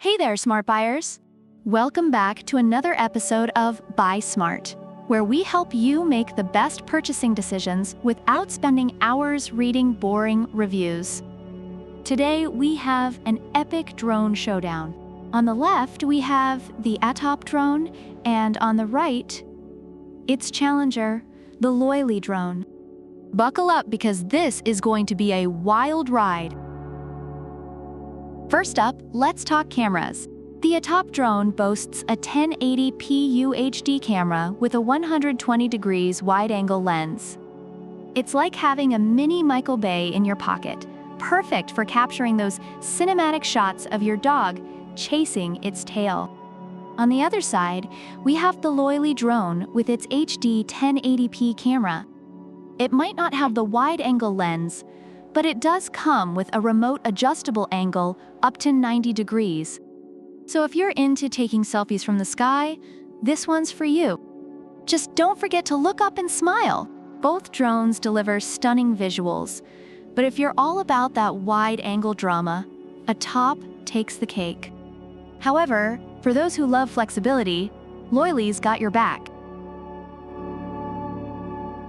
Hey there, smart buyers! Welcome back to another episode of Buy Smart, where we help you make the best purchasing decisions without spending hours reading boring reviews. Today, we have an epic drone showdown. On the left, we have the ATTOP Drone, and on the right, its challenger, the Loiley drone. Buckle up because this is going to be a wild ride. First up, let's talk cameras. The ATTOP Drone boasts a 1080p UHD camera with a 120 degrees wide-angle lens. It's like having a mini Michael Bay in your pocket, perfect for capturing those cinematic shots of your dog chasing its tail. On the other side, we have the Loiley drone with its HD 1080p camera. It might not have the wide-angle lens, but it does come with a remote adjustable angle up to 90 degrees. So if you're into taking selfies from the sky, this one's for you. Just don't forget to look up and smile. Both drones deliver stunning visuals, but if you're all about that wide-angle drama, ATTOP takes the cake. However, for those who love flexibility, Loiley's got your back.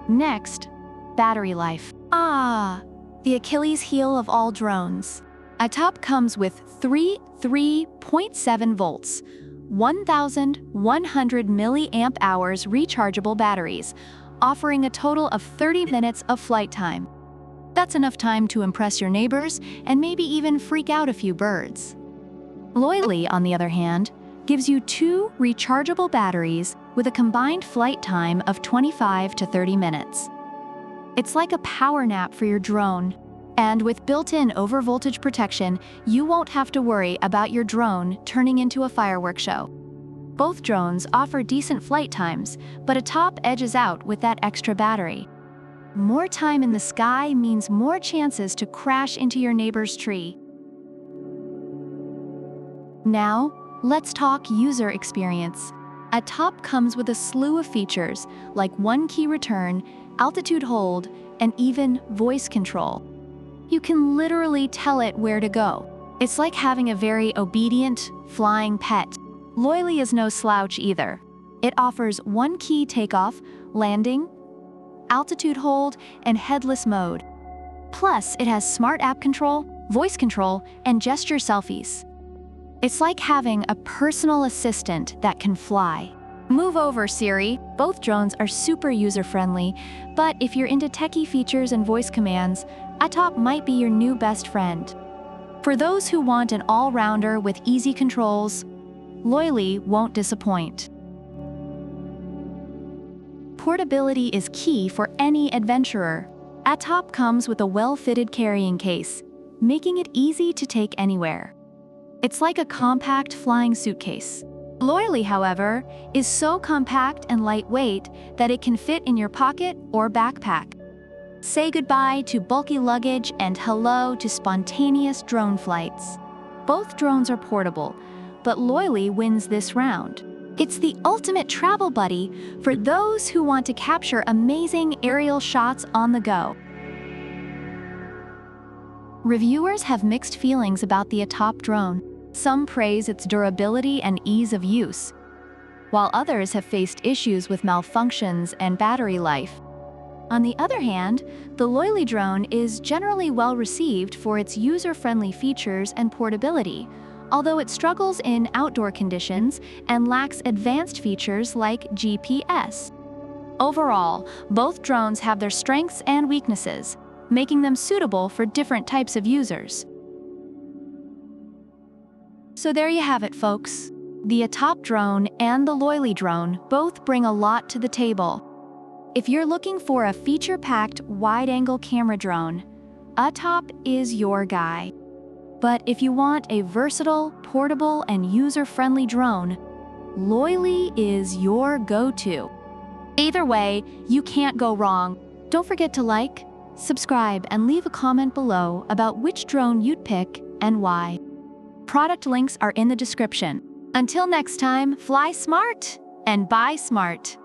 Next, battery life. The Achilles heel of all drones. ATTOP comes with three 3.7 volts, 1,100 milliamp hours rechargeable batteries, offering a total of 30 minutes of flight time. That's enough time to impress your neighbors and maybe even freak out a few birds. Loiley, on the other hand, gives you two rechargeable batteries with a combined flight time of 25 to 30 minutes. It's like a power nap for your drone. And with built-in overvoltage protection, you won't have to worry about your drone turning into a fireworks show. Both drones offer decent flight times, but ATTOP edges out with that extra battery. More time in the sky means more chances to crash into your neighbor's tree. Now, let's talk user experience. ATTOP comes with a slew of features like one-key return, altitude hold, and even voice control. You can literally tell it where to go. It's like having a very obedient, flying pet. Loiley is no slouch either. It offers one-key takeoff, landing, altitude hold, and headless mode. Plus, it has smart app control, voice control, and gesture selfies. It's like having a personal assistant that can fly. Move over, Siri. Both drones are super user-friendly, but if you're into techie features and voice commands, ATTOP might be your new best friend. For those who want an all-rounder with easy controls, Loiley won't disappoint. Portability is key for any adventurer. ATTOP comes with a well-fitted carrying case, making it easy to take anywhere. It's like a compact flying suitcase. Loiley, however, is so compact and lightweight that it can fit in your pocket or backpack. Say goodbye to bulky luggage and hello to spontaneous drone flights. Both drones are portable, but Loiley wins this round. It's the ultimate travel buddy for those who want to capture amazing aerial shots on the go. Reviewers have mixed feelings about the ATTOP drone. Some praise its durability and ease of use, while others have faced issues with malfunctions and battery life. On the other hand, the Loiley drone is generally well received for its user-friendly features and portability, although it struggles in outdoor conditions and lacks advanced features like GPS. Overall, both drones have their strengths and weaknesses, making them suitable for different types of users. So there you have it, folks. The ATTOP drone and the Loiley drone both bring a lot to the table. If you're looking for a feature-packed wide-angle camera drone, ATTOP is your guy. But if you want a versatile, portable, and user-friendly drone, Loiley is your go-to. Either way, you can't go wrong. Don't forget to like, subscribe, and leave a comment below about which drone you'd pick and why. Product links are in the description. Until next time, fly smart and buy smart.